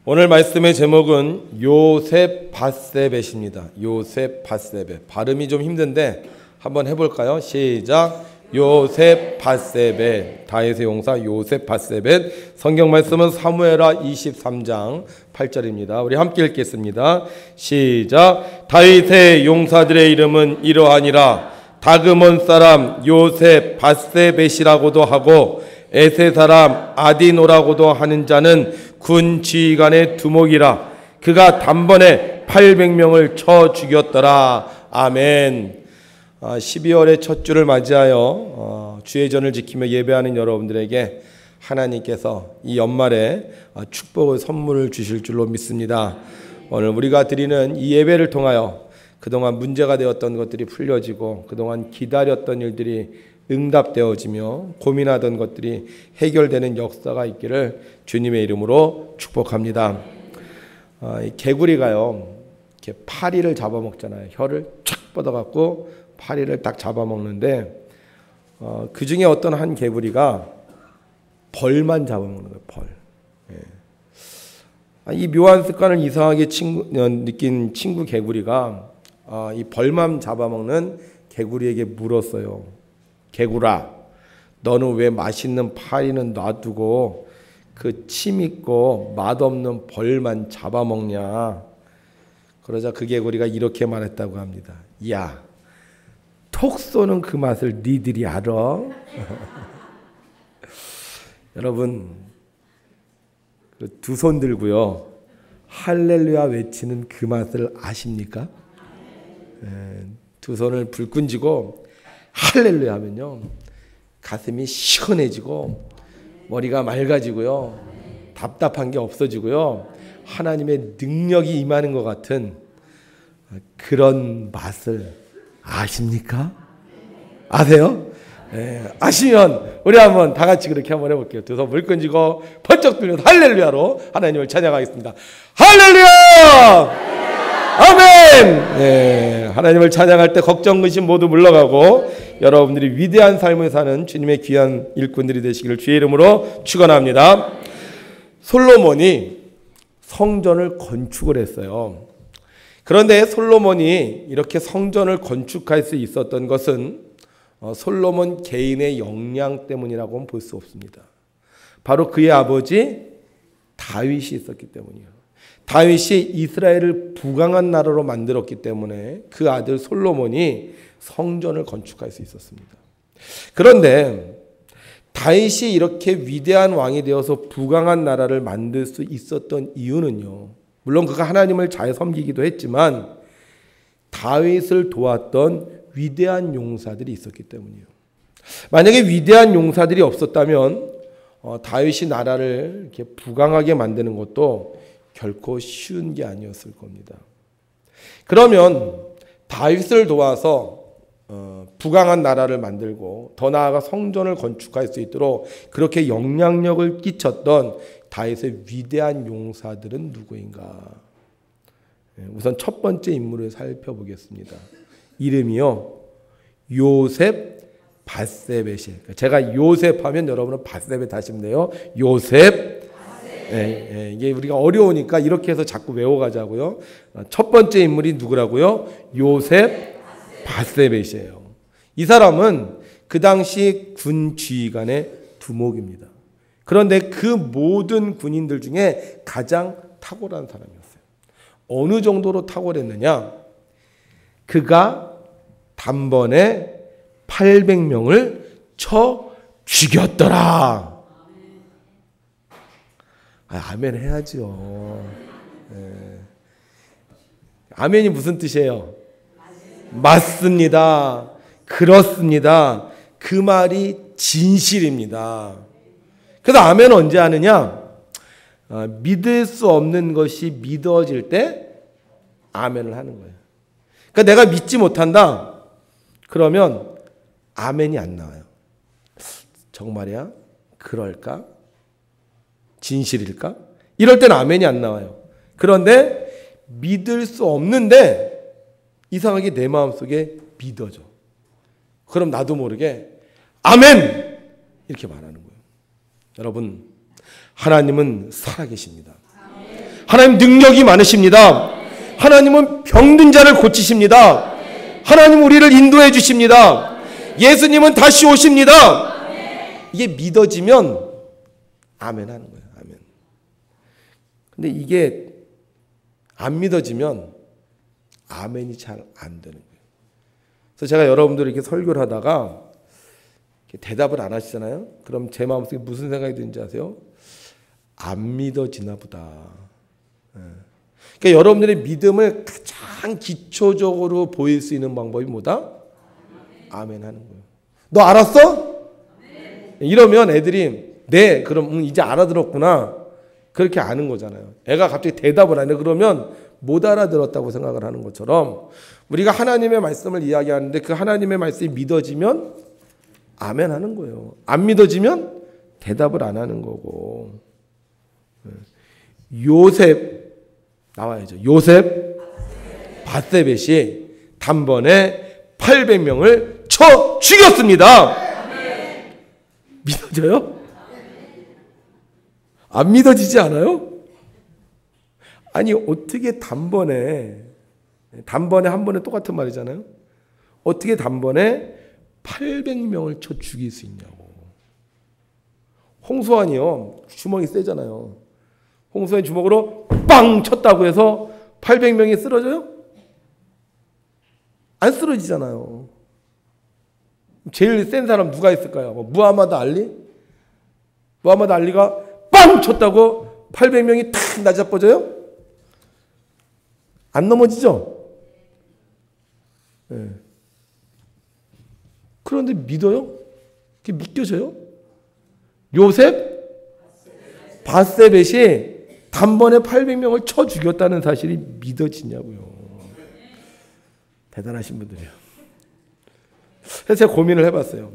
오늘 말씀의 제목은 요셉 밧세벳입니다. 요셉 밧세벳. 발음이 좀 힘든데 한번 해볼까요? 시작. 요셉 밧세벳. 다윗의 용사 요셉 밧세벳. 성경 말씀은 사무엘하 23장 8절입니다. 우리 함께 읽겠습니다. 시작. 다윗의 용사들의 이름은 이러하니라. 다그몬 사람 요셉 밧세벳이라고도 하고 에세 사람 아디노라고도 하는 자는 군 지휘관의 두목이라. 그가 단번에 800명을 쳐 죽였더라. 아멘. 12월의 첫 주를 맞이하여 주의 전을 지키며 예배하는 여러분들에게 하나님께서 이 연말에 축복의 선물을 주실 줄로 믿습니다. 오늘 우리가 드리는 이 예배를 통하여 그동안 문제가 되었던 것들이 풀려지고 그동안 기다렸던 일들이 응답되어지며 고민하던 것들이 해결되는 역사가 있기를 주님의 이름으로 축복합니다. 개구리가요, 이렇게 파리를 잡아먹잖아요. 혀를 촥 뻗어갖고 파리를 딱 잡아먹는데 그 중에 어떤 한 개구리가 벌만 잡아먹는 거예요. 벌. 이 묘한 습관을 이상하게 느낀 친구 개구리가 이 벌만 잡아먹는 개구리에게 물었어요. 개구라, 너는 왜 맛있는 파리는 놔두고 그 침 있고 맛없는 벌만 잡아먹냐? 그러자 그 개구리가 이렇게 말했다고 합니다. 야, 톡 쏘는 그 맛을 니들이 알아? 여러분, 두 손 들고요, 할렐루야 외치는 그 맛을 아십니까? 두 손을 불끈 쥐고 할렐루야 하면요, 가슴이 시원해지고 머리가 맑아지고요, 답답한 게 없어지고요, 하나님의 능력이 임하는 것 같은 그런 맛을 아십니까? 아세요? 아시면 우리 한번 다 같이 그렇게 한번 해볼게요. 두 손 물끈 쥐고 번쩍 들면서 할렐루야로 하나님을 찬양하겠습니다. 할렐루야! 아멘! 하나님을 찬양할 때 걱정, 근심 모두 물러가고 여러분들이 위대한 삶을 사는 주님의 귀한 일꾼들이 되시기를 주의 이름으로 축원합니다. 솔로몬이 성전을 건축을 했어요. 그런데 솔로몬이 이렇게 성전을 건축할 수 있었던 것은 솔로몬 개인의 역량 때문이라고는 볼 수 없습니다. 바로 그의 아버지 다윗이 있었기 때문이에요. 다윗이 이스라엘을 부강한 나라로 만들었기 때문에 그 아들 솔로몬이 성전을 건축할 수 있었습니다. 그런데 다윗이 이렇게 위대한 왕이 되어서 부강한 나라를 만들 수 있었던 이유는요, 물론 그가 하나님을 잘 섬기기도 했지만 다윗을 도왔던 위대한 용사들이 있었기 때문이에요. 만약에 위대한 용사들이 없었다면 다윗이 나라를 이렇게 부강하게 만드는 것도 결코 쉬운 게 아니었을 겁니다. 그러면 다윗을 도와서 부강한 나라를 만들고 더 나아가 성전을 건축할 수 있도록 그렇게 영향력을 끼쳤던 다윗의 위대한 용사들은 누구인가? 우선 첫 번째 인물을 살펴보겠습니다. 이름이요, 요셉 밧세벳이에요. 제가 요셉 하면 여러분은 밧세벳 하시면 돼요. 요셉. 이게 우리가 어려우니까 이렇게 해서 자꾸 외워가자고요. 첫 번째 인물이 누구라고요? 요셉 밧세벳이에요. 이 사람은 그 당시 군 지휘관의 두목입니다. 그런데 그 모든 군인들 중에 가장 탁월한 사람이었어요. 어느 정도로 탁월했느냐? 그가 단번에 800명을 쳐 죽였더라. 아멘 해야죠. 아멘이 무슨 뜻이에요? 맞습니다. 그렇습니다. 그 말이 진실입니다. 그래서 아멘은 언제 하느냐? 믿을 수 없는 것이 믿어질 때 아멘을 하는 거예요. 그러니까 내가 믿지 못한다. 그러면 아멘이 안 나와요. 정말이야? 그럴까? 진실일까? 이럴 때는 아멘이 안 나와요. 그런데 믿을 수 없는데 이상하게 내 마음속에 믿어져. 그럼 나도 모르게 아멘! 이렇게 말하는 거예요. 여러분, 하나님은 살아계십니다. 하나님 능력이 많으십니다. 하나님은 병든 자를 고치십니다. 하나님 우리를 인도해 주십니다. 예수님은 다시 오십니다. 이게 믿어지면 아멘 하는 거예요. 아멘. 근데 이게 안 믿어지면 아멘이 잘 안 되는 거예요. 그래서 제가 여러분들 이렇게 설교를 하다가 대답을 안 하시잖아요. 그럼 제 마음속에 무슨 생각이 드는지 아세요? 안 믿어지나 보다. 그러니까 여러분들의 믿음을 가장 기초적으로 보일 수 있는 방법이 뭐다? 아멘 하는 거예요. 너 알았어? 이러면 애들이 네, 그럼 이제 알아들었구나. 그렇게 아는 거잖아요. 애가 갑자기 대답을 안 해. 그러면 못 알아들었다고 생각을 하는 것처럼 우리가 하나님의 말씀을 이야기하는데 그 하나님의 말씀이 믿어지면 아멘 하는 거예요. 안 믿어지면 대답을 안 하는 거고. 요셉 나와야죠. 요셉 밧세벳이 단번에 800명을 쳐 죽였습니다. 믿어져요? 안 믿어지지 않아요? 아니 어떻게 단번에 한 번에 똑같은 말이잖아요. 어떻게 단번에 800명을 쳐 죽일 수 있냐고. 홍수환이요. 주먹이 세잖아요. 홍수환이 주먹으로 빵 쳤다고 해서 800명이 쓰러져요? 안 쓰러지잖아요. 제일 센 사람 누가 있을까요? 무하마드 알리? 무하마드 알리가 빵 쳤다고 800명이 탁 낮아버져요? 안 넘어지죠? 네. 그런데 믿어요? 그게 믿겨져요? 요셉 밧세벳이 단번에 800명을 쳐 죽였다는 사실이 믿어지냐고요. 대단하신 분들이에요. 그래서 제가 고민을 해봤어요.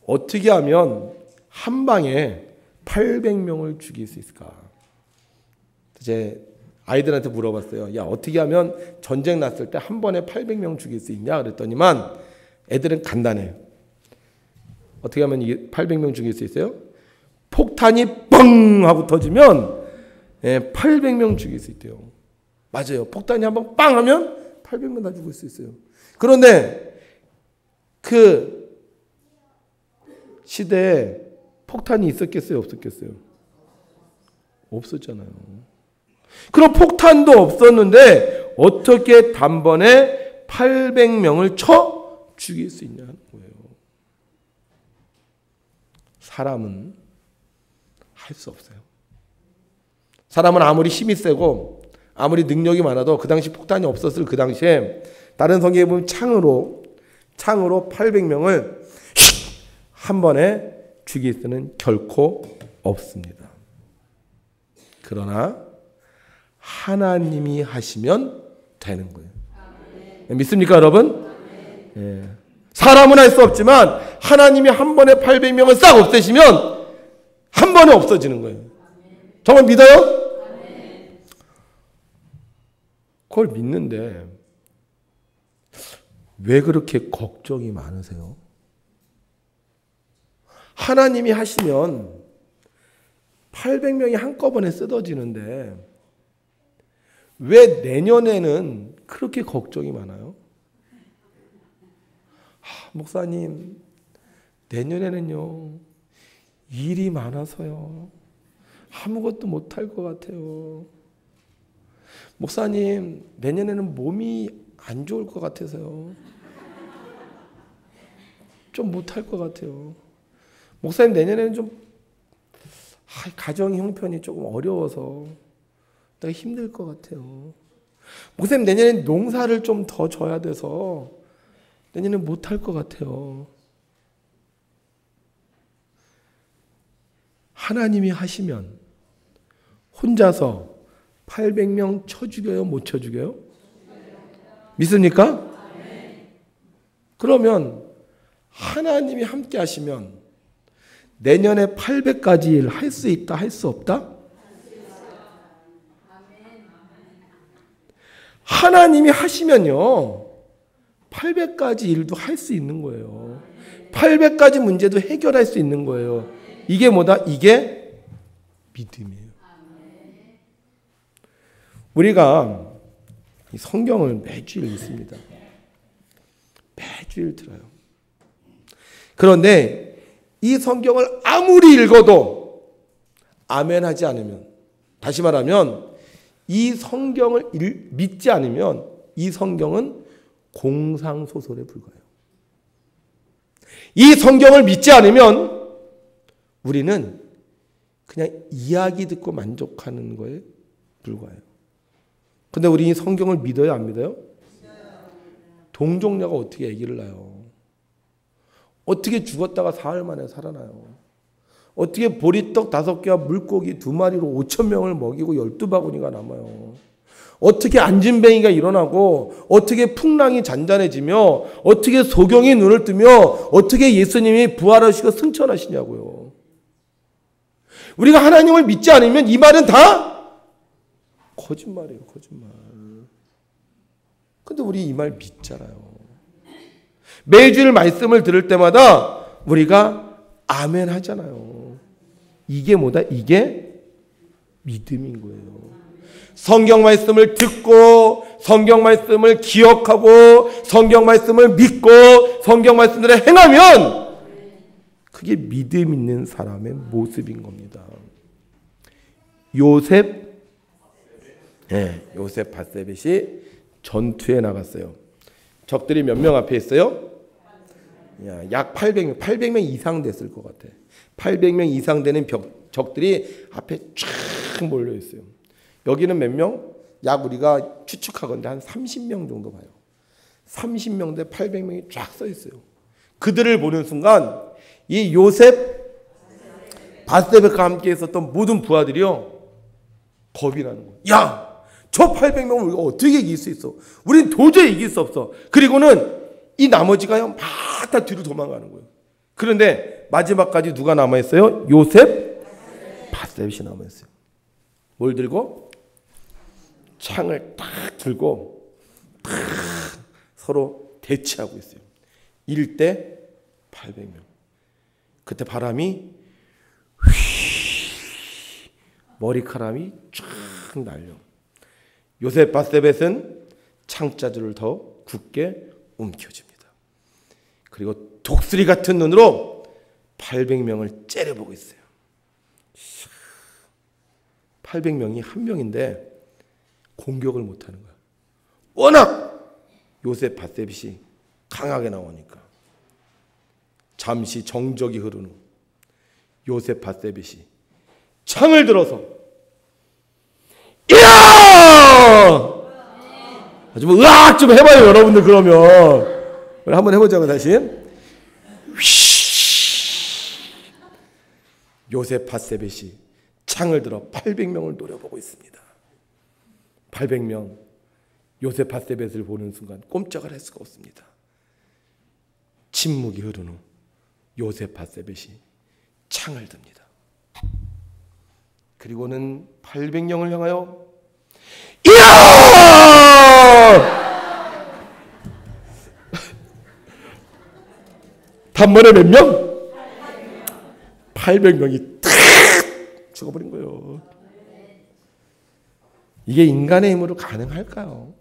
어떻게 하면 한 방에 800명을 죽일 수 있을까? 제 아이들한테 물어봤어요. 야, 어떻게 하면 전쟁 났을 때 한 번에 800명 죽일 수 있냐? 그랬더니만 애들은 간단해요. 어떻게 하면 이게 800명 죽일 수 있어요? 폭탄이 뻥 하고 터지면 800명 죽일 수 있대요. 맞아요. 폭탄이 한번 빵 하면 800명 다 죽을 수 있어요. 그런데 그 시대에 폭탄이 있었겠어요? 없었겠어요? 없었잖아요. 그럼 폭탄도 없었는데 어떻게 단번에 800명을 쳐 죽일 수 있냐는 거예요. 사람은 할 수 없어요. 사람은 아무리 힘이 세고 아무리 능력이 많아도 그 당시 폭탄이 없었을 그 당시에 다른 성경에 보면 창으로 800명을 한 번에 죽일 수는 결코 없습니다. 그러나 하나님이 하시면 되는 거예요. 믿습니까, 여러분? 예. 사람은 할 수 없지만 하나님이 한 번에 800명을 싹 없애시면 한 번에 없어지는 거예요. 정말 믿어요? 그걸 믿는데 왜 그렇게 걱정이 많으세요? 하나님이 하시면 800명이 한꺼번에 쓰러지는데 왜 내년에는 그렇게 걱정이 많아요? 목사님, 내년에는요, 일이 많아서요, 아무것도 못할 것 같아요. 목사님, 내년에는 몸이 안 좋을 것 같아서요, 좀 못할 것 같아요. 목사님, 내년에는 좀 가정 형편이 조금 어려워서 내가 힘들 것 같아요. 목사님, 내년엔 농사를 좀 더 져야 돼서 내년엔 못할 것 같아요. 하나님이 하시면 혼자서 800명 쳐 죽여요? 못 쳐 죽여요? 믿습니까? 그러면 하나님이 함께 하시면 내년에 800가지 일 할 수 있다, 할 수 없다? 하나님이 하시면요, 800가지 일도 할 수 있는 거예요. 800가지 문제도 해결할 수 있는 거예요. 이게 뭐다? 이게 믿음이에요. 우리가 이 성경을 매주일 읽습니다. 매주일 들어요. 그런데 이 성경을 아무리 읽어도 아멘하지 않으면, 다시 말하면 이 성경을 믿지 않으면 이 성경은 공상소설에 불과해요. 이 성경을 믿지 않으면 우리는 그냥 이야기 듣고 만족하는 거에 불과해요. 근데 우리 이 성경을 믿어요, 안 믿어요? 동정녀가 어떻게 아기를 낳아요? 어떻게 죽었다가 사흘 만에 살아나요? 어떻게 보리떡 5개와 물고기 2마리로 5,000명을 먹이고 12바구니가 남아요? 어떻게 안진뱅이가 일어나고, 어떻게 풍랑이 잔잔해지며, 어떻게 소경이 눈을 뜨며, 어떻게 예수님이 부활하시고 승천하시냐고요. 우리가 하나님을 믿지 않으면 이 말은 다 거짓말이에요, 거짓말. 근데 우리 이 말 믿잖아요. 매주일 말씀을 들을 때마다 우리가 아멘 하잖아요. 이게 뭐다? 이게 믿음인 거예요. 성경 말씀을 듣고, 성경 말씀을 기억하고, 성경 말씀을 믿고, 성경 말씀대로 행하면 그게 믿음 있는 사람의 모습인 겁니다. 요셉 밧세벳이 전투에 나갔어요. 적들이 몇 명 앞에 있어요? 약 800명 이상 됐을 것 같아. 800명 이상 되는 적들이 앞에 쫙 몰려 있어요. 여기는 몇 명? 약 우리가 추측하건대 한 30명 정도 봐요. 30명 대 800명이 쫙 서 있어요. 그들을 보는 순간 이 요셉 밧세벳과 함께 있었던 모든 부하들이요, 겁이 나는 거예요. 야! 저 800명을 우리가 어떻게 이길 수 있어? 우린 도저히 이길 수 없어. 그리고는 이 나머지가요, 막 다 뒤로 도망가는 거예요. 그런데 마지막까지 누가 남아있어요? 요셉 밧세벳이 남아있어요. 뭘 들고? 창을 딱 들고 딱 서로 대치하고 있어요. 1대 800명. 그때 바람이 머리카락이 쫙 날려. 요셉 밧세벳은 창자줄을 더 굳게 움켜쥡니다. 그리고 독수리 같은 눈으로 800명을 째려보고 있어요. 800명이 한 명인데 공격을 못하는 거야. 워낙 요셉 밧세벳이 강하게 나오니까. 잠시 정적이 흐른 후 요셉 밧세벳이 창을 들어서 이야! 좀 으악 좀 해봐요, 여러분들. 그러면 한번 해보자고. 다시. 요셉 밧세벳이 창을 들어 800명을 노려보고 있습니다. 800명 요셉 밧세벳을 보는 순간 꼼짝을 할 수가 없습니다. 침묵이 흐른 후 요셉 밧세벳이 창을 듭니다. 그리고는 800명을 향하여 이야! 단번에 몇 명? 800명이 탁 죽어버린 거예요. 이게 인간의 힘으로 가능할까요?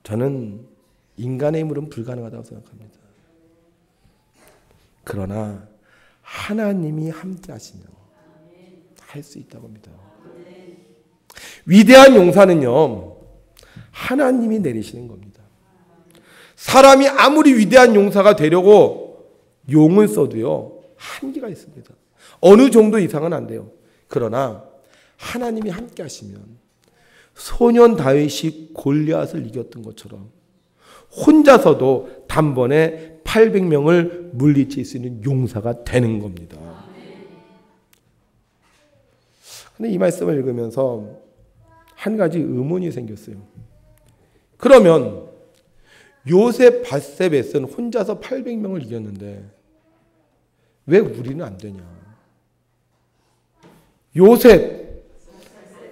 저는 인간의 힘으로는 불가능하다고 생각합니다. 그러나 하나님이 함께 하시면 할 수 있다고 합니다. 위대한 용사는요, 하나님이 내리시는 겁니다. 사람이 아무리 위대한 용사가 되려고 용을 써도요, 한계가 있습니다. 어느 정도 이상은 안 돼요. 그러나 하나님이 함께 하시면 소년 다윗이 골리앗을 이겼던 것처럼 혼자서도 단번에 800명을 물리칠 수 있는 용사가 되는 겁니다. 근데 이 말씀을 읽으면서 한 가지 의문이 생겼어요. 그러면 요셉 밧세벳은 혼자서 800명을 이겼는데 왜 우리는 안 되냐? 요셉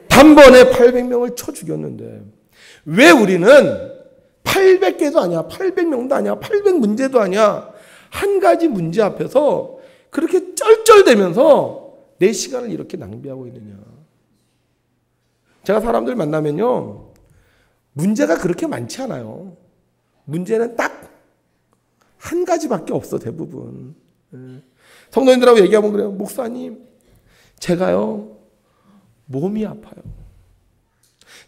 단번에 800명을 쳐 죽였는데 왜 우리는 800개도 아니야, 800명도 아니야, 800문제도 아니야, 한 가지 문제 앞에서 그렇게 쩔쩔대면서 내 시간을 이렇게 낭비하고 있느냐? 제가 사람들 만나면요, 문제가 그렇게 많지 않아요. 문제는 딱 한 가지밖에 없어, 대부분. 성도님들하고 얘기하면 그래요. 목사님, 제가요, 몸이 아파요.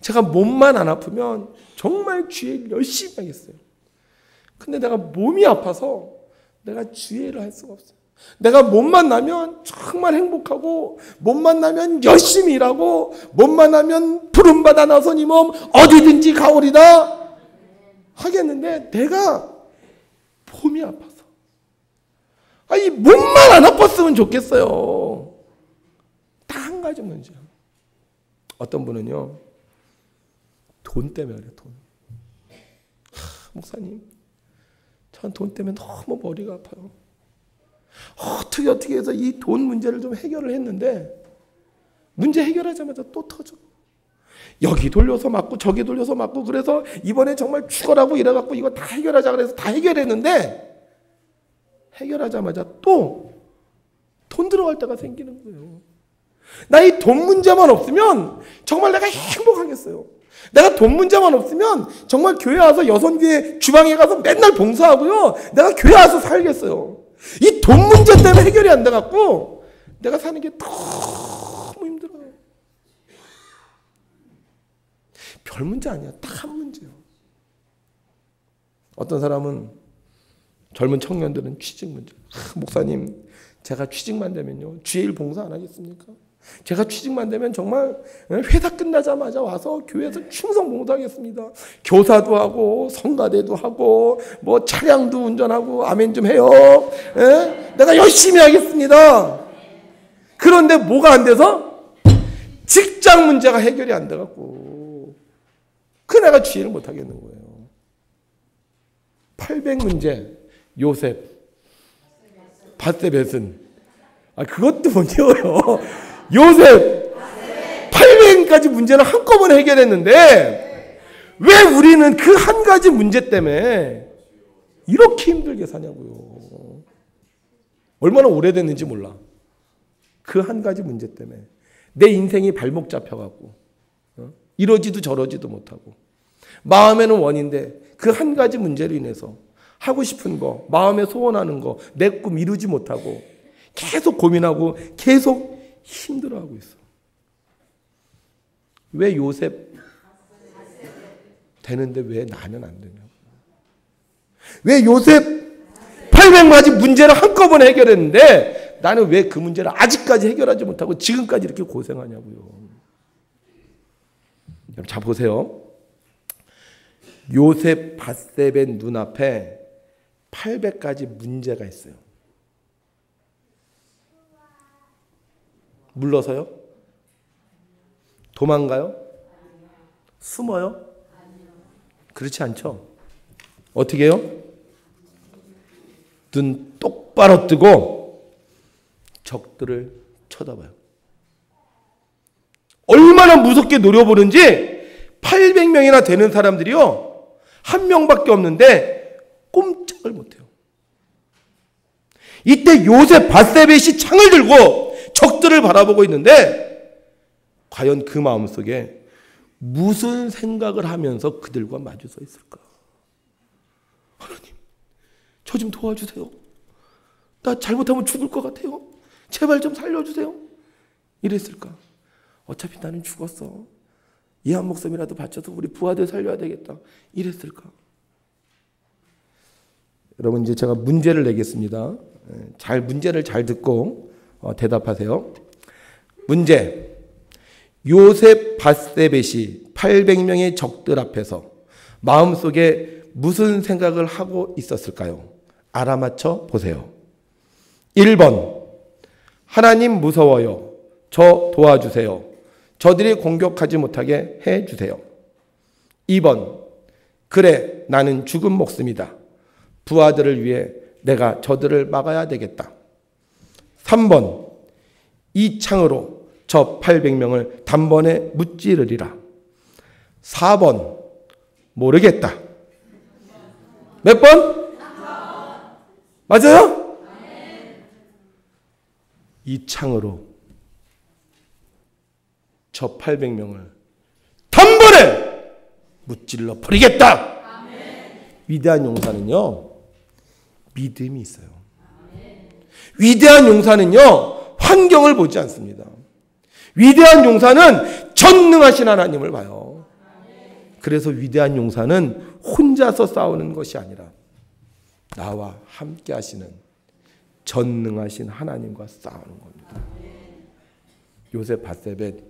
제가 몸만 안 아프면 정말 주일 열심히 하겠어요. 근데 내가 몸이 아파서 내가 주일을 할 수가 없어요. 내가 몸만 나면 정말 행복하고, 몸만 나면 열심히 일하고, 몸만 나면 부름받아 나선 이 몸 어디든지 가오리다 하겠는데, 내가 몸이 아파서, 아니 몸만 안 아팠으면 좋겠어요. 딱 한 가지 문제야. 어떤 분은요, 돈 때문에 그래요. 돈. 목사님, 전 돈 때문에 너무 머리가 아파요. 어떻게 해서 이 돈 문제를 좀 해결을 했는데, 문제 해결하자마자 또 터져. 여기 돌려서 맞고 저기 돌려서 맞고, 그래서 이번에 정말 죽어라고 이래갖고 이거 다 해결하자 그래서 다 해결했는데, 해결하자마자 또 돈 들어갈 때가 생기는 거예요. 나 이 돈 문제만 없으면 정말 내가 행복하겠어요. 내가 돈 문제만 없으면 정말 교회 와서 여선교회 주방에 가서 맨날 봉사하고요, 내가 교회 와서 살겠어요. 이 돈 문제 때문에 해결이 안 돼갖고 내가 사는 게 너무 힘들어요. 별 문제 아니야. 딱 한 문제요. 어떤 사람은, 젊은 청년들은 취직 문제. 목사님, 제가 취직만 되면요, 주일 봉사 안 하겠습니까? 제가 취직만 되면 정말 회사 끝나자마자 와서 교회에서 충성 봉사하겠습니다. 교사도 하고 성가대도 하고 뭐 차량도 운전하고, 아멘 좀 해요. 내가 열심히 하겠습니다. 그런데 뭐가 안 돼서? 직장 문제가 해결이 안 돼갖고 그 내가 주의를 못 하겠는 거예요. 800 문제, 요셉, 밧세벳은, 그것도 문제예요. 요셉 800가지 문제를 한꺼번에 해결했는데 왜 우리는 그 한 가지 문제 때문에 이렇게 힘들게 사냐고요. 얼마나 오래됐는지 몰라. 그 한 가지 문제 때문에 내 인생이 발목 잡혀갖고 이러지도 저러지도 못하고, 마음에는 원인데 그 한 가지 문제로 인해서 하고 싶은 거, 마음에 소원하는 거, 내 꿈 이루지 못하고 계속 고민하고 계속 힘들어하고 있어. 왜 요셉 되는데 왜 나는 안 되냐고. 왜 요셉 800가지 문제를 한꺼번에 해결했는데 나는 왜 그 문제를 아직까지 해결하지 못하고 지금까지 이렇게 고생하냐고요. 여러분 잘 보세요. 요셉 밧세벳 눈앞에 800가지 문제가 있어요. 물러서요? 도망가요? 숨어요? 그렇지 않죠? 어떻게 해요? 눈 똑바로 뜨고 적들을 쳐다봐요. 얼마나 무섭게 노려보는지 800명이나 되는 사람들이요, 한 명밖에 없는데 꼼짝을 못해요. 이때 요셉 밧세벳이 창을 들고 적들을 바라보고 있는데 과연 그 마음속에 무슨 생각을 하면서 그들과 마주 서 있을까? 하나님, 저 좀 도와주세요. 나 잘못하면 죽을 것 같아요. 제발 좀 살려주세요. 이랬을까? 어차피 나는 죽었어. 이 한 목숨이라도 바쳐서 우리 부하들 살려야 되겠다. 이랬을까? 여러분, 이제 제가 문제를 내겠습니다. 문제를 잘 듣고 대답하세요. 문제. 요셉 밧세벳이 800명의 적들 앞에서 마음속에 무슨 생각을 하고 있었을까요? 알아맞혀 보세요. 1번. 하나님 무서워요. 저 도와주세요. 저들이 공격하지 못하게 해주세요. 2번. 그래, 나는 죽은 목숨이다. 부하들을 위해 내가 저들을 막아야 되겠다. 3번. 이 창으로 저 800명을 단번에 무찌르리라. 4번. 모르겠다. 몇 번? 맞아요? 이 창으로 저 800명을 무찔러 버리겠다. 위대한 용사는요, 믿음이 있어요. 위대한 용사는요, 환경을 보지 않습니다. 위대한 용사는 전능하신 하나님을 봐요. 그래서 위대한 용사는 혼자서 싸우는 것이 아니라 나와 함께 하시는 전능하신 하나님과 싸우는 겁니다. 요셉 밧세벳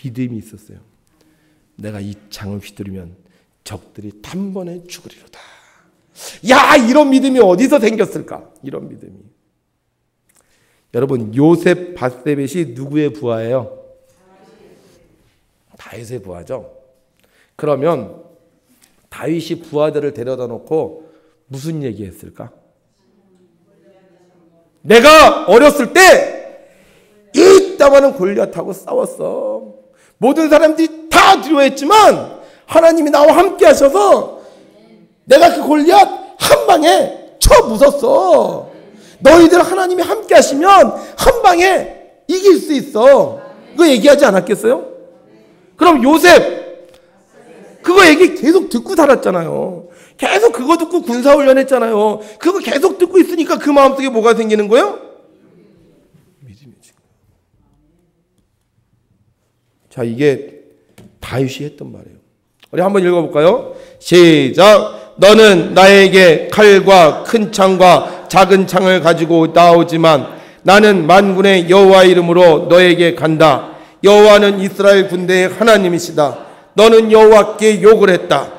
믿음이 있었어요. 내가 이 창을 휘두르면 적들이 단번에 죽으리로다. 야, 이런 믿음이 어디서 생겼을까? 이런 믿음이. 여러분, 요셉 밧세벳이 누구의 부하예요? 다윗의 부하죠. 그러면 다윗이 부하들을 데려다 놓고 무슨 얘기했을까? 내가 어렸을 때 이따만한 골리앗하고 싸웠어. 모든 사람들이 다 두려워했지만 하나님이 나와 함께 하셔서 내가 그 골리앗 한 방에 쳐 부쉈어. 너희들 하나님이 함께 하시면 한 방에 이길 수 있어. 그거 얘기하지 않았겠어요? 그럼 요셉 그거 얘기 계속 듣고 살았잖아요. 계속 그거 듣고 군사훈련 했잖아요. 그거 계속 듣고 있으니까 그 마음속에 뭐가 생기는 거예요? 믿음이지. 자, 이게 다윗이 했던 말이에요. 우리 한번 읽어볼까요? 시작. 너는 나에게 칼과 큰 창과 작은 창을 가지고 나오지만 나는 만군의 여호와 이름으로 너에게 간다. 여호와는 이스라엘 군대의 하나님이시다. 너는 여호와께 욕을 했다.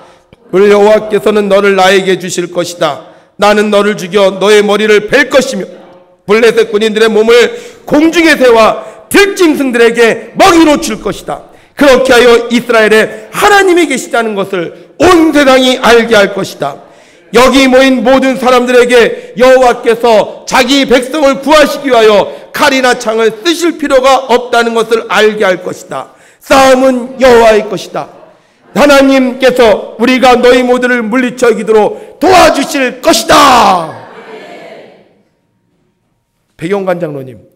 여호와께서는 너를 나에게 주실 것이다. 나는 너를 죽여 너의 머리를 벨 것이며 블레셋 군인들의 몸을 공중에 세워 들짐승들에게 먹이로 줄 것이다. 그렇게 하여 이스라엘에 하나님이 계시다는 것을 온 세상이 알게 할 것이다. 여기 모인 모든 사람들에게 여호와께서 자기 백성을 구하시기 위하여 칼이나 창을 쓰실 필요가 없다는 것을 알게 할 것이다. 싸움은 여호와의 것이다. 하나님께서 우리가 너희 모두를 물리쳐 이기도록 도와주실 것이다. 배경관 장로님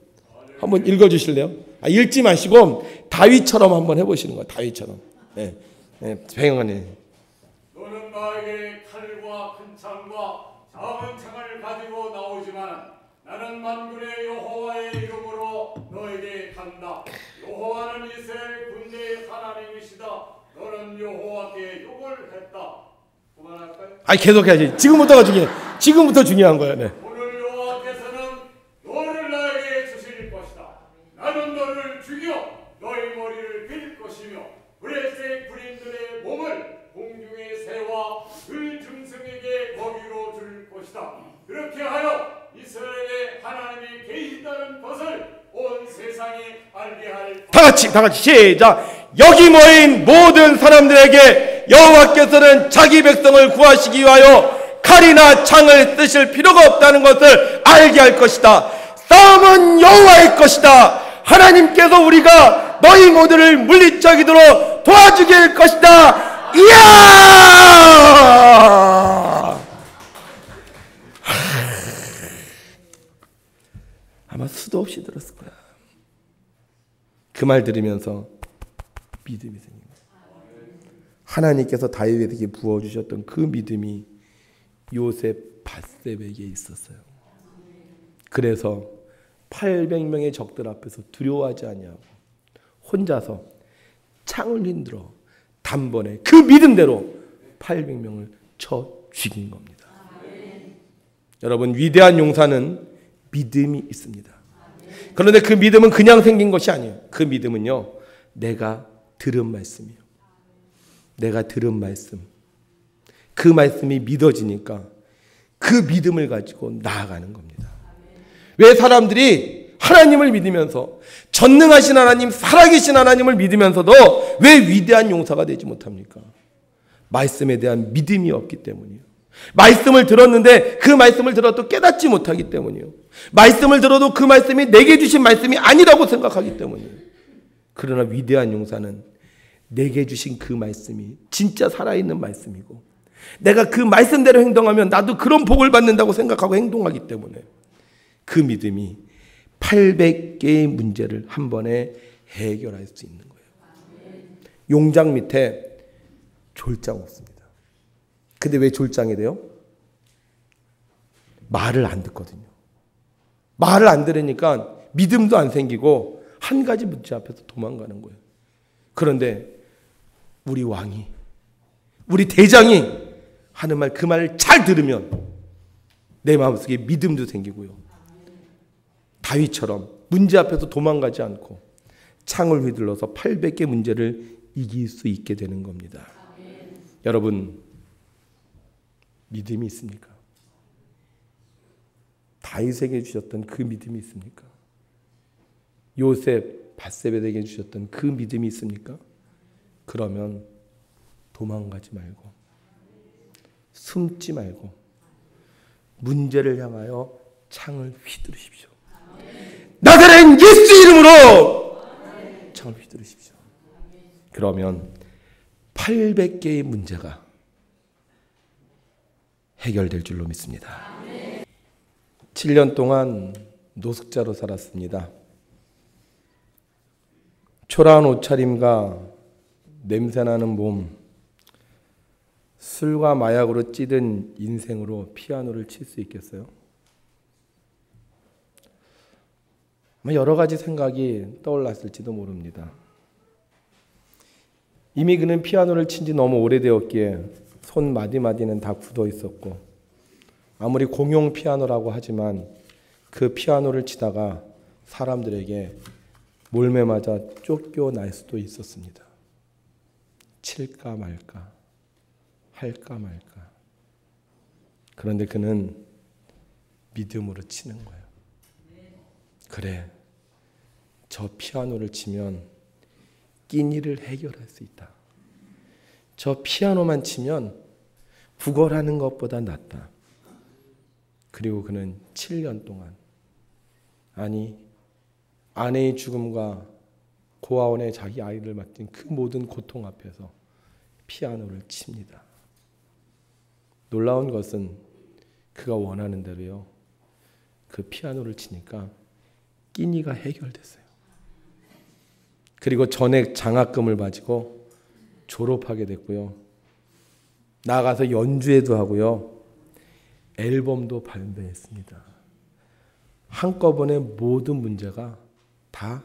한번 읽어주실래요? 읽지 마시고 다윗처럼 한번 해보시는 거예요. 다윗처럼. 네, 배경관님. 너는 나에게 칼과 큰 창과 작은 창을 가지고 나오지만 나는 만군의 여호와의 이름으로 너에게 간다. 여호와는 이스라엘 군대의 하나님이시다. 너는 여호와께 욕을 했다. 그만할까요? 계속해야지. 지금부터가 중요해. 지금부터 중요한 거예요. 네. 오늘 여호와께서는 너를 나에게 주실 것이다. 나는 너를 죽여 너의 머리를 빌 것이며 블레셋 군인들의 몸을 공중에 세워 들짐승에게 먹이로 줄 것이다. 그렇게 하여 이스라엘의 하나님이 계시다는 것을 온 세상이 알게 할. 다 같이 시작. 여기 모인 모든 사람들에게 여호와께서는 자기 백성을 구하시기 위하여 칼이나 창을 쓰실 필요가 없다는 것을 알게 할 것이다. 싸움은 여호와의 것이다. 하나님께서 우리가 너희 모두를 물리쳐 이기도록 도와주길 것이다. 이야! 아마 수도 없이 들었을 거야. 그 말 들으면서 믿음이 생긴 거예요. 하나님께서 다윗에게 부어주셨던 그 믿음이 요셉 밧세벳에게 있었어요. 그래서 800명의 적들 앞에서 두려워하지 아니하고 혼자서 창을 흔들어 단번에 그 믿음대로 800명을 쳐 죽인 겁니다. 여러분, 위대한 용사는 믿음이 있습니다. 그런데 그 믿음은 그냥 생긴 것이 아니에요. 그 믿음은요, 내가 들은 말씀이에요. 내가 들은 말씀. 그 말씀이 믿어지니까 그 믿음을 가지고 나아가는 겁니다. 왜 사람들이 하나님을 믿으면서 전능하신 하나님, 살아계신 하나님을 믿으면서도 왜 위대한 용사가 되지 못합니까? 말씀에 대한 믿음이 없기 때문이에요. 말씀을 들었는데 그 말씀을 들어도 깨닫지 못하기 때문이에요. 말씀을 들어도 그 말씀이 내게 주신 말씀이 아니라고 생각하기 때문이에요. 그러나 위대한 용사는 내게 주신 그 말씀이 진짜 살아있는 말씀이고 내가 그 말씀대로 행동하면 나도 그런 복을 받는다고 생각하고 행동하기 때문에 그 믿음이 800개의 문제를 한 번에 해결할 수 있는 거예요. 용장 밑에 졸장 없습니다. 근데 왜 졸장이 돼요? 말을 안 듣거든요. 말을 안 들으니까 믿음도 안 생기고 한 가지 문제 앞에서 도망가는 거예요. 그런데 우리 왕이, 우리 대장이 하는 말, 그 말을 잘 들으면 내 마음속에 믿음도 생기고요. 다윗처럼 문제 앞에서 도망가지 않고 창을 휘둘러서 800개 문제를 이길 수 있게 되는 겁니다. 여러분, 믿음이 있습니까? 다윗에게 주셨던 그 믿음이 있습니까? 요셉, 밧세바에게 주셨던 그 믿음이 있습니까? 그러면 도망가지 말고, 숨지 말고 문제를 향하여 창을 휘두르십시오. 나사렛 예수 이름으로 창을 휘두르십시오. 그러면 800개의 문제가 해결될 줄로 믿습니다. 7년 동안 노숙자로 살았습니다. 초라한 옷차림과 냄새나는 몸, 술과 마약으로 찌든 인생으로 피아노를 칠 수 있겠어요? 여러 가지 생각이 떠올랐을지도 모릅니다. 이미 그는 피아노를 친 지 너무 오래되었기에 손 마디마디는 다 굳어 있었고, 아무리 공용 피아노라고 하지만 그 피아노를 치다가 사람들에게 몰매 맞아 쫓겨날 수도 있었습니다. 칠까 말까, 할까 말까. 그런데 그는 믿음으로 치는 거예요. 그래, 저 피아노를 치면 끼니를 해결할 수 있다. 저 피아노만 치면 구걸하는 것보다 낫다. 그리고 그는 7년 동안, 아니 아내의 죽음과 고아원에 자기 아이를 맡긴 그 모든 고통 앞에서 피아노를 칩니다. 놀라운 것은 그가 원하는 대로요, 그 피아노를 치니까 끼니가 해결됐어요. 그리고 전액 장학금을 가지고 졸업하게 됐고요. 나가서 연주회도 하고요. 앨범도 발매했습니다. 한꺼번에 모든 문제가 다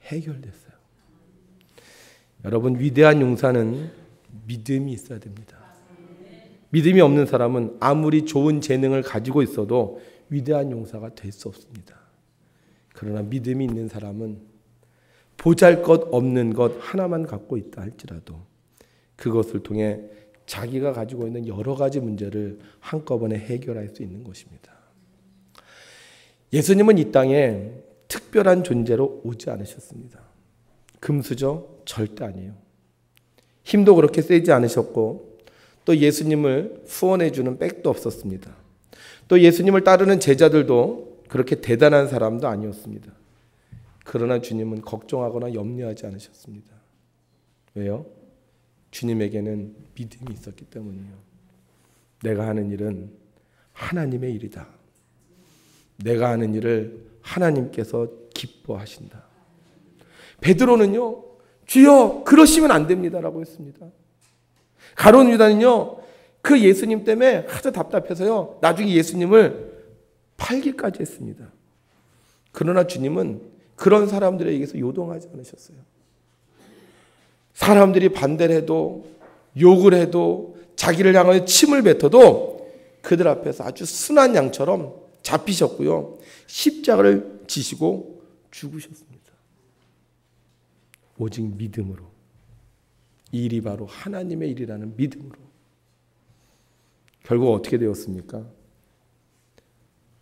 해결됐어요. 여러분, 위대한 용사는 믿음이 있어야 됩니다. 믿음이 없는 사람은 아무리 좋은 재능을 가지고 있어도 위대한 용사가 될 수 없습니다. 그러나 믿음이 있는 사람은 보잘것없는 것 하나만 갖고 있다 할지라도 그것을 통해 자기가 가지고 있는 여러 가지 문제를 한꺼번에 해결할 수 있는 것입니다. 예수님은 이 땅에 특별한 존재로 오지 않으셨습니다. 금수저 절대 아니에요. 힘도 그렇게 세지 않으셨고, 또 예수님을 후원해 주는 백도 없었습니다. 또 예수님을 따르는 제자들도 그렇게 대단한 사람도 아니었습니다. 그러나 주님은 걱정하거나 염려하지 않으셨습니다. 왜요? 주님에게는 믿음이 있었기 때문이에요. 내가 하는 일은 하나님의 일이다. 내가 하는 일을 하나님께서 기뻐하신다. 베드로는요, 주여 그러시면 안 됩니다라고 했습니다. 가룟 유다는요, 그 예수님 때문에 아주 답답해서요, 나중에 예수님을 팔기까지 했습니다. 그러나 주님은 그런 사람들에 의해서 요동하지 않으셨어요. 사람들이 반대를 해도, 욕을 해도, 자기를 향하여 침을 뱉어도 그들 앞에서 아주 순한 양처럼 잡히셨고요, 십자가를 지시고 죽으셨습니다. 오직 믿음으로. 이 일이 바로 하나님의 일이라는 믿음으로. 결국 어떻게 되었습니까?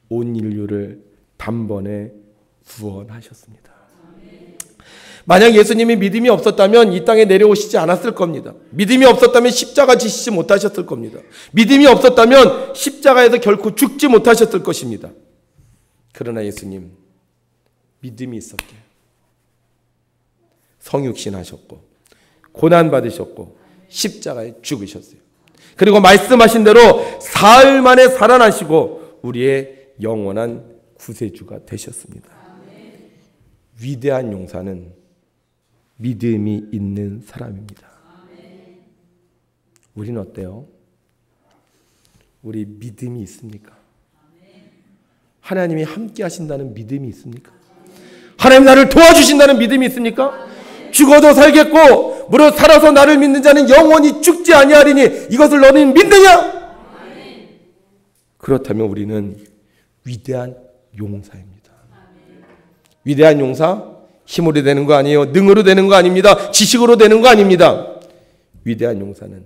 온 인류를 단번에 구원하셨습니다. 만약 예수님이 믿음이 없었다면 이 땅에 내려오시지 않았을 겁니다. 믿음이 없었다면 십자가 지시지 못하셨을 겁니다. 믿음이 없었다면 십자가에서 결코 죽지 못하셨을 것입니다. 그러나 예수님, 믿음이 있었기에 성육신 하셨고, 고난 받으셨고, 십자가에 죽으셨어요. 그리고 말씀하신 대로 사흘 만에 살아나시고 우리의 영원한 구세주가 되셨습니다. 위대한 용사는 믿음이 있는 사람입니다. 우리는 어때요? 우리 믿음이 있습니까? 하나님이 함께 하신다는 믿음이 있습니까? 하나님 나를 도와주신다는 믿음이 있습니까? 죽어도 살겠고 무릇 살아서 나를 믿는 자는 영원히 죽지 아니하리니 이것을 너는 믿느냐? 그렇다면 우리는 위대한 용사입니다. 위대한 용사? 힘으로 되는 거 아니에요. 능으로 되는 거 아닙니다. 지식으로 되는 거 아닙니다. 위대한 용사는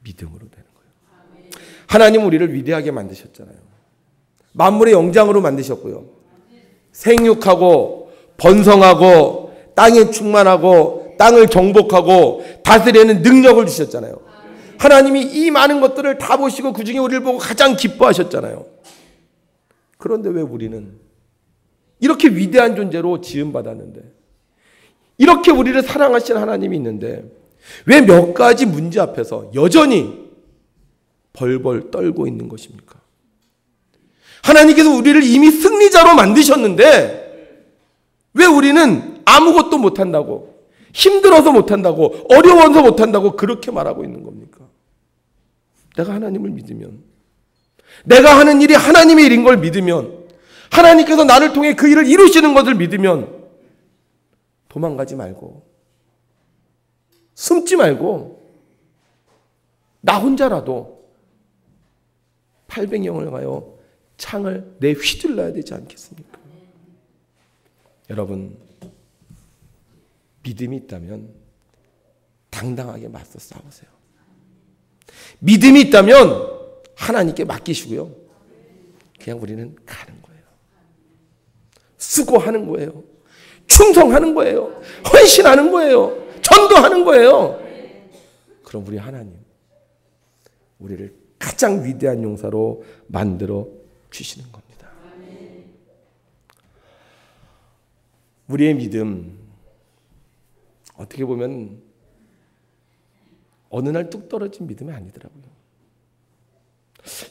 믿음으로 되는 거예요. 하나님 우리를 위대하게 만드셨잖아요. 만물의 영장으로 만드셨고요. 생육하고 번성하고 땅에 충만하고 땅을 정복하고 다스리는 능력을 주셨잖아요. 하나님이 이 많은 것들을 다 보시고 그중에 우리를 보고 가장 기뻐하셨잖아요. 그런데 왜 우리는 이렇게 위대한 존재로 지음받았는데, 이렇게 우리를 사랑하시는 하나님이 있는데 왜 몇 가지 문제 앞에서 여전히 벌벌 떨고 있는 것입니까? 하나님께서 우리를 이미 승리자로 만드셨는데 왜 우리는 아무것도 못한다고, 힘들어서 못한다고, 어려워서 못한다고 그렇게 말하고 있는 겁니까? 내가 하나님을 믿으면, 내가 하는 일이 하나님의 일인 걸 믿으면, 하나님께서 나를 통해 그 일을 이루시는 것을 믿으면 도망가지 말고, 숨지 말고, 나 혼자라도 팔백영을 가요 창을 내휘둘러야 되지 않겠습니까? 여러분, 믿음이 있다면 당당하게 맞서 싸우세요. 믿음이 있다면 하나님께 맡기시고요. 그냥 우리는 가는 거예요. 수고하는 거예요. 충성하는 거예요. 헌신하는 거예요. 전도하는 거예요. 그럼 우리 하나님, 우리를 가장 위대한 용사로 만들어 주시는 겁니다. 우리의 믿음, 어떻게 보면 어느 날 뚝 떨어진 믿음이 아니더라고요.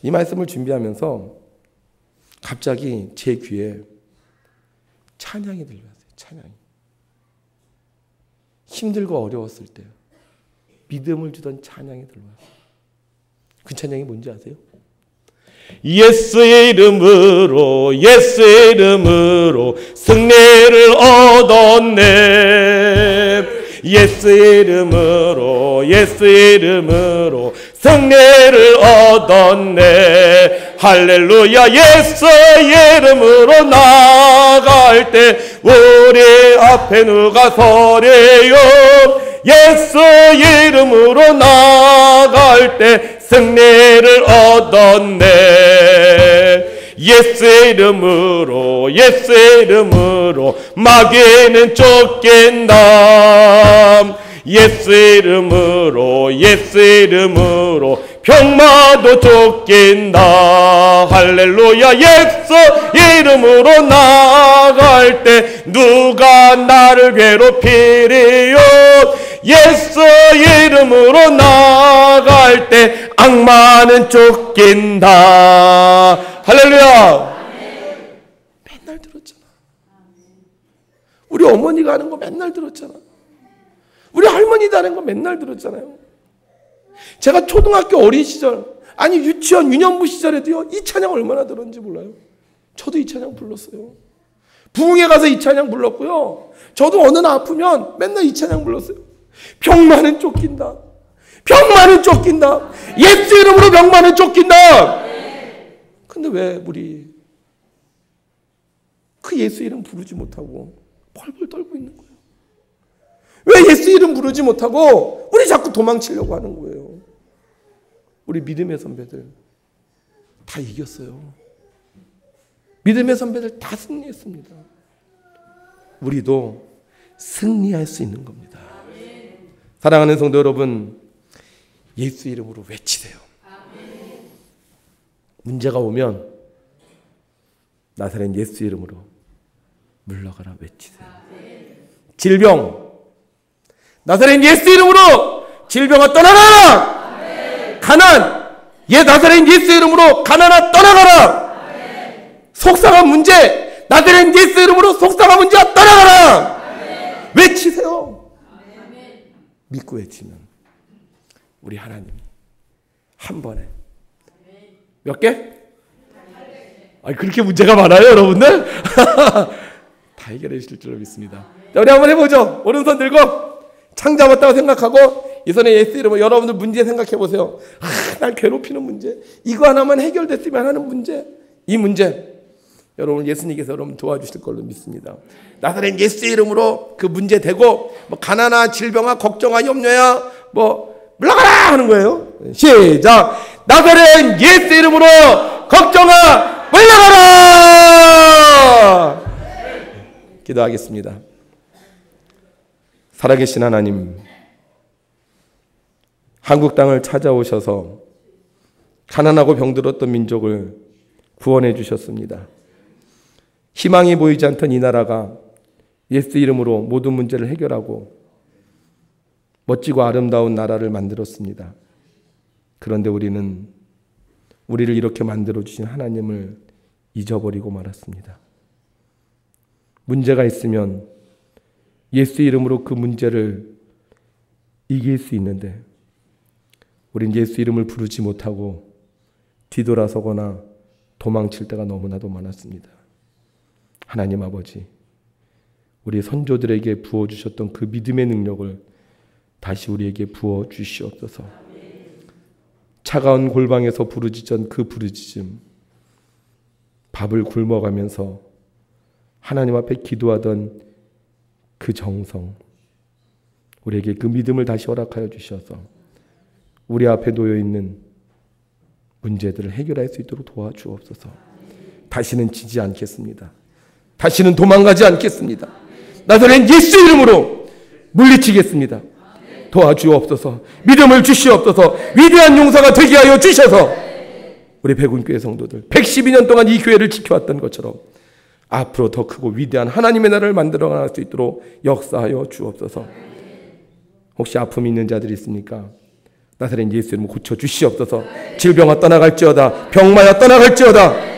이 말씀을 준비하면서 갑자기 제 귀에 찬양이 들려왔어요. 찬양이. 힘들고 어려웠을 때 믿음을 주던 찬양이 들려왔어요. 그 찬양이 뭔지 아세요? 예수의 이름으로, 예수의 이름으로 승리를 얻었네. 예수의 이름으로, 예수의 이름으로 승리를 얻었네. 할렐루야. 예수의 이름으로 나갈 때 우리 앞에 누가 서래요? 예수의 이름으로 나갈 때 승리를 얻었네. 예수의 이름으로, 예수의 이름으로 마귀는 쫓긴다. 예수의 이름으로, 예수의 이름으로 병마도 쫓긴다. 할렐루야. 예수 이름으로 나갈 때 누가 나를 괴롭히리요? 예수 이름으로 나갈 때 악마는 쫓긴다. 할렐루야. 맨날 들었잖아. 우리 어머니가 하는 거 맨날 들었잖아. 우리 할머니도 하는 거 맨날 들었잖아요. 제가 초등학교 어린 시절, 아니 유치원 유년부 시절에도요, 이 찬양 얼마나 들었는지 몰라요. 저도 이 찬양 불렀어요. 부흥회 가서 이 찬양 불렀고요. 저도 어느 날 아프면 맨날 이 찬양 불렀어요. 병마는 쫓긴다. 병마는 쫓긴다. 예수 이름으로 병마는 쫓긴다. 근데 왜 우리 그 예수 이름 부르지 못하고 벌벌 떨고 있는 거예요? 왜 예수 이름 부르지 못하고 우리 자꾸 도망치려고 하는 거예요? 우리 믿음의 선배들 다 이겼어요. 믿음의 선배들 다 승리했습니다. 우리도 승리할 수 있는 겁니다. 사랑하는 성도 여러분, 예수 이름으로 외치세요. 문제가 오면 나사렛 예수 이름으로 물러가라 외치세요. 질병, 나사렛 예수 이름으로 질병아 떠나가라. 가난, 나사렛 예수 이름으로 가난아 떠나가라. 속상한 문제, 나사렛 예수 이름으로 속상한 문제가 떠나가라. 외치세요. 믿고 외치면 우리 하나님이 한 번에 몇 개? 그렇게 문제가 많아요, 여러분들? 다 해결해 주실 줄로 믿습니다. 자, 우리 한번 해보죠. 오른손 들고 창 잡았다고 생각하고 이 손에 예수 이름으로 여러분들 문제 생각해 보세요. 날 괴롭히는 문제, 이거 하나만 해결됐으면 하는 문제, 이 문제 여러분 예수님께서 여러분 도와주실 걸로 믿습니다. 나사렛 예수 이름으로 그 문제 되고 뭐 가난아 질병아 걱정아 염려야 뭐 물러가라 하는 거예요. 시작. 나사렛 예수 이름으로 걱정아 물러가라. 기도하겠습니다. 살아계신 하나님, 한국 땅을 찾아오셔서 가난하고 병들었던 민족을 구원해 주셨습니다. 희망이 보이지 않던 이 나라가 예수 이름으로 모든 문제를 해결하고 멋지고 아름다운 나라를 만들었습니다. 그런데 우리는 우리를 이렇게 만들어주신 하나님을 잊어버리고 말았습니다. 문제가 있으면 예수 이름으로 그 문제를 이길 수 있는데 우린 예수 이름을 부르지 못하고 뒤돌아서거나 도망칠 때가 너무나도 많았습니다. 하나님 아버지, 우리 선조들에게 부어주셨던 그 믿음의 능력을 다시 우리에게 부어주시옵소서. 차가운 골방에서 부르짖던 그 부르짖음, 밥을 굶어가면서 하나님 앞에 기도하던 그 정성, 우리에게 그 믿음을 다시 허락하여 주셔서 우리 앞에 놓여있는 문제들을 해결할 수 있도록 도와주옵소서. 다시는 지지 않겠습니다. 다시는 도망가지 않겠습니다. 나사렛 예수 이름으로 물리치겠습니다. 도와주옵소서. 믿음을 주시옵소서. 위대한 용사가 되게 하여 주셔서 우리 백운교회 성도들 112년 동안 이 교회를 지켜왔던 것처럼 앞으로 더 크고 위대한 하나님의 나라를 만들어 나갈 수 있도록 역사하여 주옵소서. 혹시 아픔이 있는 자들이 있습니까? 나사렛 예수 이름으로 고쳐 주시옵소서. 질병아 떠나갈지어다. 병마야 떠나갈지어다.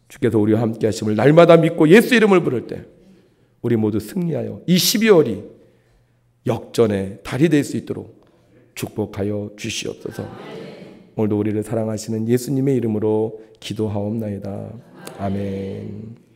주께서 우리와 함께 하심을 날마다 믿고 예수 이름을 부를 때 우리 모두 승리하여 이 12월이 역전의 달이 될 수 있도록 축복하여 주시옵소서. 오늘도 우리를 사랑하시는 예수님의 이름으로 기도하옵나이다. 아멘.